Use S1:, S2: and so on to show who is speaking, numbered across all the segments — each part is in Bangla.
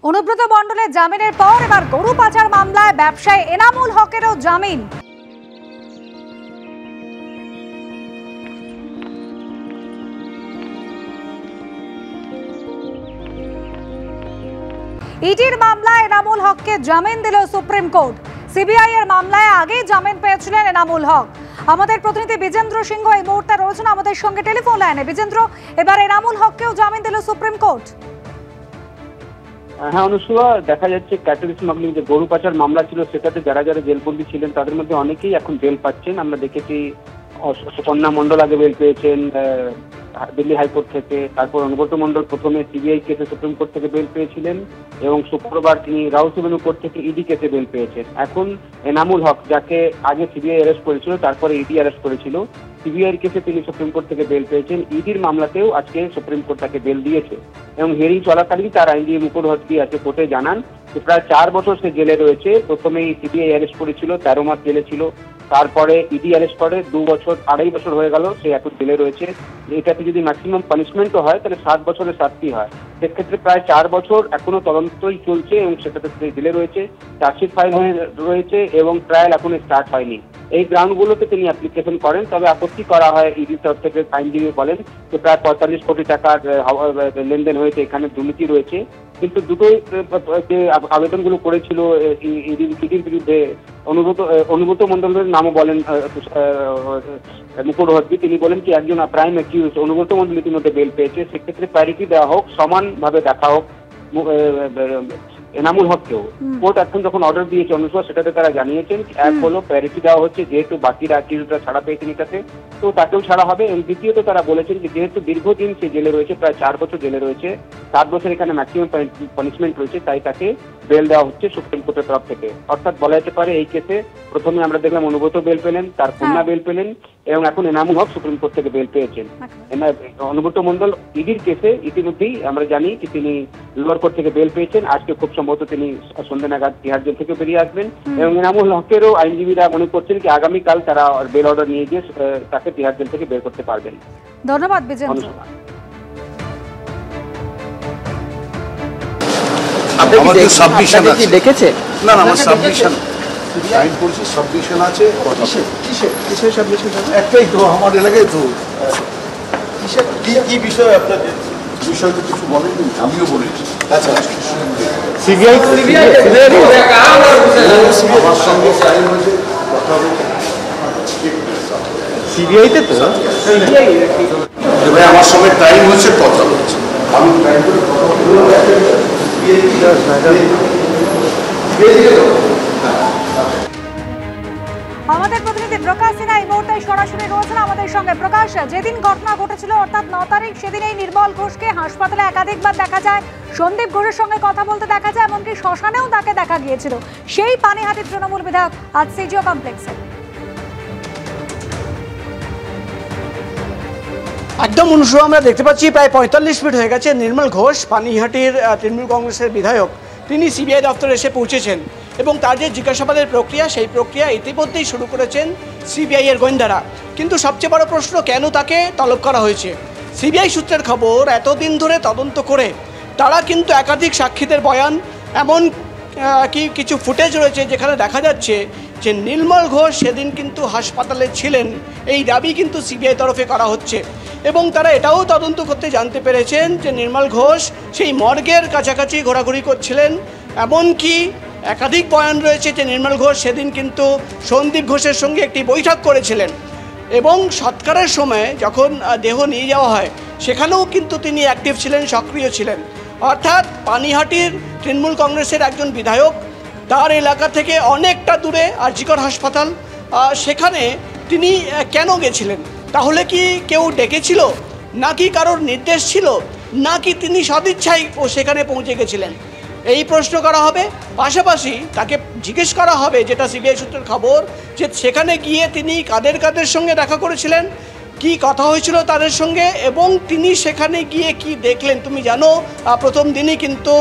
S1: অনুব্রত মণ্ডলের জামিনের পর এবার গরু পাচার মামলায় ব্যবসায়ী এনামুল হকেরও জামিন। ইডির মামলায় এনামুল হককে জামিন দিল সুপ্রিম কোর্ট। সিবিআই এর মামলায় আগে জামিন পেয়েছিলেন এনামুল হক। আমাদের প্রতিনিধি বিজেন্দ্র সিংহ এই মুহূর্তে রয়েছেন আমাদের সঙ্গে টেলিফোন লাইনে। বিজেন্দ্র, এবার এনামুল হককেও জামিন দিল সুপ্রিম কোর্ট।
S2: হ্যাঁ অনুসুয়া, দেখা যাচ্ছে ক্যাটাল স্মাগলিং যে গরু পাচার মামলা ছিল সেটাতে যারা যারা জেলবন্দি ছিলেন তাদের মধ্যে অনেকেই এখন বেল পাচ্ছেন। আমরা দেখেছি সুকন্যা মণ্ডল আগে বেল পেয়েছেন দিল্লি হাইকোর্ট থেকে, তারপর অনুব্রত মণ্ডল প্রথমে সিবিআই কেসে সুপ্রিম কোর্ট থেকে বেল পেয়েছিলেন এবং শুক্রবার তিনি রাউস এভিনিউ কোর্ট থেকে ইডি কেসে বেল পেয়েছেন। এখন এনামুল হক, যাকে আগে সিবিআই অ্যারেস্ট করেছিল তারপরে ইডি অ্যারেস্ট করেছিল, সিবিআইয়ের কেসে তিনি সুপ্রিম কোর্ট থেকে বেল পেয়েছেন। ইডির মামলাতেও আজকে সুপ্রিম কোর্ট তাকে বেল দিয়েছে এবং হিয়ারিং চলাকালীন তার আইনজীবী মুকুল হকি আজকে কোর্টে জানান যে প্রায় 4 বছর সে জেলে রয়েছে। প্রথমেই সিবিআই অ্যারেস্ট করেছিল, 13 মাস জেলে ছিল, তারপরে ইডি অ্যারেস্ট করে 2 বছর 2.5 বছর হয়ে গেল সে এখন জেলে রয়েছে। এটাতে যদি ম্যাক্সিমাম পানিশমেন্টও হয় তাহলে 7 বছরের শাস্তি হয়। সেক্ষেত্রে প্রায় 4 বছর এখনো তদন্তই চলছে এবং সেটাতে জেলে রয়েছে, চার্জশিট ফাইল হয়ে রয়েছে এবং ট্রায়াল এখনো স্টার্ট হয়নি। এই গ্রাউন্ডগুলোতে তিনি অ্যাপ্লিকেশন করেন, তবে আপত্তি করা হয় ইডির তরফ থেকে। আইনজীবী বলেন যে প্রায় 45 কোটি টাকার লেনদেন হয়েছে, এখানে দুর্নীতি রয়েছে। কিন্তু দুটোই যে আবেদনগুলো করেছিল ইডির বিরুদ্ধে, অনুব্রত মণ্ডলের নামও বলেন মুকুল হকি, তিনি বলেন কি একজন প্রাইম অ্যাকিউজ অনুব্রত মণ্ডল ইতিমধ্যে বেল পেয়েছে, সেক্ষেত্রে প্রায়োরিটি দেওয়া হোক, সমানভাবে দেখা হোক এনামুল হককেও। কোর্ট এখন যখন অর্ডার দিয়েছে অনুসভা, সেটাতে তারা জানিয়েছেন এক হলো প্যারিটি দেওয়া হচ্ছে, যেহেতু বাকিরা অ্যাকিউজরা ছাড়া পেয়েছেন এটাতে, তো তাকেও ছাড়া হবে। এবং দ্বিতীয়ত তারা বলেছেন যে যেহেতু দীর্ঘদিন সে জেলে রয়েছে, প্রায় 4 বছর জেলে রয়েছে, 7 বছর এখানে ম্যাক্সিমাম পানিশমেন্ট রয়েছে, তাই তাকে বেল দেওয়া হচ্ছে সুপ্রিম কোর্টের তরফ থেকে। অর্থাৎ বলা যেতে পারে এই কেসে প্রথমে আমরা দেখলাম অনুব্রত বেল পেলেন, তার কন্যা বেল পেলেন এবং এখন এনামুল হক সুপ্রিম কোর্ট থেকে বেল পেয়েছেন। অনুব্রত মণ্ডল ইডির কেসে ইতিমধ্যেই আমরা জানি যে তিনি লোয়ার কোর্ট থেকে বেল পেয়েছেন। আজকে খুব সম্ভবত তিনি সন্ধ্যা নাগাদ তিহার জেল থেকে বেরিয়ে আসবেন এবং এনামুল হকেরও আইনজীবীরা মনে করছেন কি আগামীকাল তারা বেল অর্ডার নিয়ে গিয়ে তাকে তিহার জেল থেকে বের করতে পারবেন।
S1: ধন্যবাদ বিজেন্দ্র।
S3: আমাদের সাবমিশন আছে,
S4: দেখেছে
S3: না না আমার সাবমিশন সাইন করছি, সাবমিশন আছে।
S4: কিসের সাবমিশন?
S3: একটাই তো আমার এলাকায় তো।
S4: কি বিষয় আপনাদের?
S3: বিষয় তো কিছু বলেনি, আমিও বলেছি।
S4: আচ্ছা,
S3: সিবিআই আমার সঙ্গে সাইন হয়েছে, কথা হয়েছে
S4: সিবিআইতে তো।
S3: ভাই আমার সঙ্গে টাইম হয়েছে, কথা হচ্ছে, আমি টাইম করে কথা
S1: আমাদের প্রতিনিধি প্রকাশ সিনহা এই মুহূর্তে সরাসরি রয়েছেন আমাদের সঙ্গে। প্রকাশ, যেদিন ঘটনা ঘটেছিল অর্থাৎ 9 তারিখ, সেদিন এই নির্মল ঘোষকে হাসপাতালে একাধিকবার দেখা যায়, সন্দীপ ঘোষের সঙ্গে কথা বলতে দেখা যায়, এমনকি শ্মশানেও তাকে দেখা গিয়েছিল। সেই পানিহাটির তৃণমূল বিধায়ক আজ সিজিও কমপ্লেক্সে।
S4: একদম অনুসরণ আমরা দেখতে পাচ্ছি প্রায় 45 মিনিট হয়ে গেছে। নির্মল ঘোষ, পানিহাটির তৃণমূল কংগ্রেসের বিধায়ক, তিনি সিবিআই দপ্তরে এসে পৌঁছেছেন এবং তার যে জিজ্ঞাসাবাদের প্রক্রিয়া, সেই প্রক্রিয়া ইতিমধ্যেই শুরু করেছেন সিবিআই এর গোয়েন্দারা। কিন্তু সবচেয়ে বড় প্রশ্ন, কেন তাকে তলব করা হয়েছে? সিবিআই সূত্রের খবর, এতদিন ধরে তদন্ত করে তারা কিন্তু একাধিক সাক্ষীদের বয়ান, এমন কি কিছু ফুটেজ রয়েছে যেখানে দেখা যাচ্ছে যে নির্মল ঘোষ সেদিন কিন্তু হাসপাতালে ছিলেন, এই দাবি কিন্তু সিবিআই তরফে করা হচ্ছে। এবং তারা এটাও তদন্ত করতে জানতে পেরেছেন যে নির্মল ঘোষ সেই মর্গের কাছাকাছি ঘোরাঘুরি করছিলেন। এমনকি একাধিক বয়ান রয়েছে যে নির্মল ঘোষ সেদিন কিন্তু সন্দীপ ঘোষের সঙ্গে একটি বৈঠক করেছিলেন এবং সৎকারের সময় যখন দেহ নিয়ে যাওয়া হয় সেখানেও কিন্তু তিনি অ্যাক্টিভ ছিলেন, সক্রিয় ছিলেন। অর্থাৎ পানিহাটির তৃণমূল কংগ্রেসের একজন বিধায়ক, তার এলাকা থেকে অনেকটা দূরে আরজিকর হাসপাতাল, সেখানে তিনি কেন গেছিলেন? তাহলে কি কেউ ডেকেছিল, নাকি কারোর নির্দেশ ছিল, নাকি তিনি সদিচ্ছায় সেখানে পৌঁছে গেছিলেন? এই প্রশ্ন করা হবে। পাশাপাশি তাকে জিজ্ঞেস করা হবে, যেটা সিবিআই সূত্রের খবর, যে সেখানে গিয়ে তিনি কাদের কাদের সঙ্গে দেখা করেছিলেন, কি কথা হয়েছিল তাদের সঙ্গে, এবং তিনি সেখানে গিয়ে কি দেখলেন। তুমি জানো প্রথম দিনই কিন্তু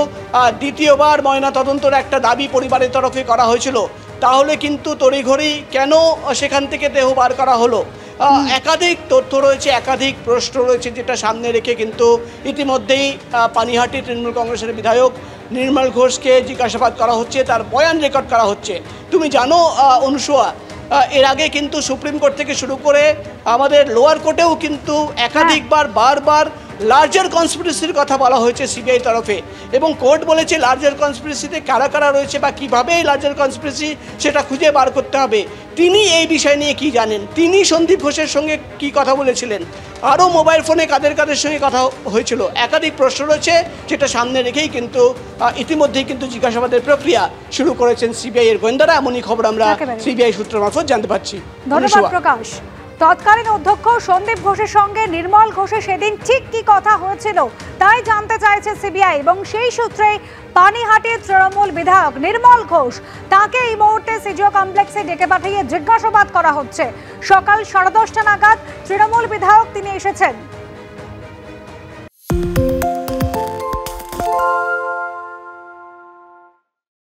S4: দ্বিতীয়বার ময়নাতদন্তের একটা দাবি পরিবারের তরফে করা হয়েছিল, তাহলে কিন্তু তড়িঘড়ি কেন সেখান থেকে দেহ বার করা হলো? একাধিক তথ্য রয়েছে, একাধিক প্রশ্ন রয়েছে, যেটা সামনে রেখে কিন্তু ইতিমধ্যেই পানিহাটি তৃণমূল কংগ্রেসের বিধায়ক নির্মল ঘোষকে জিজ্ঞাসাবাদ করা হচ্ছে, তার বয়ান রেকর্ড করা হচ্ছে। তুমি জানো অনুসুয়া, এর আগে কিন্তু সুপ্রিম কোর্ট থেকে শুরু করে আমাদের লোয়ার কোর্টেও কিন্তু একাধিকবার বারবার লার্জার কনস্পিরেসির কথা বলা হয়েছে সিবিআই তরফে, এবং কোর্ট বলেছে লার্জার কনস্পিরেসিতে কারা কারা রয়েছে বা কীভাবে এই লার্জার কনস্পিরেসি সেটা খুঁজে বার করতে হবে। তিনি এই বিষয় নিয়ে কি জানেন, তিনি সন্দীপ ঘোষের সঙ্গে কি কথা বলেছিলেন, আরও মোবাইল ফোনে কাদের কাদের সঙ্গে কথা হয়েছিল, একাধিক প্রশ্ন রয়েছে, যেটা সামনে রেখেই কিন্তু ইতিমধ্যেই কিন্তু জিজ্ঞাসাবাদের প্রক্রিয়া শুরু করেছেন সিবিআই এর গোয়েন্দারা। এমনই খবর আমরা সিবিআই সূত্র মারফত জানতে পারছি।
S1: ধন্যবাদ প্রকাশ। তৎকালীন অধ্যক্ষ সন্দীপ ঘোষের সঙ্গে নির্মল ঘোষের সেদিন ঠিক কি কথা হয়েছিল তাই জানতে চাইছে সিবিআই, এবং সেই সূত্রে পানিহাটির তৃণমূল বিধায়ক নির্মল ঘোষ, তাকে এই মুহূর্তে সিজিও কমপ্লেক্সে ডেকে পাঠিয়ে জিজ্ঞাসাবাদ করা হচ্ছে। সকাল 10:30 নাগাদ তৃণমূল বিধায়ক তিনি এসেছেন।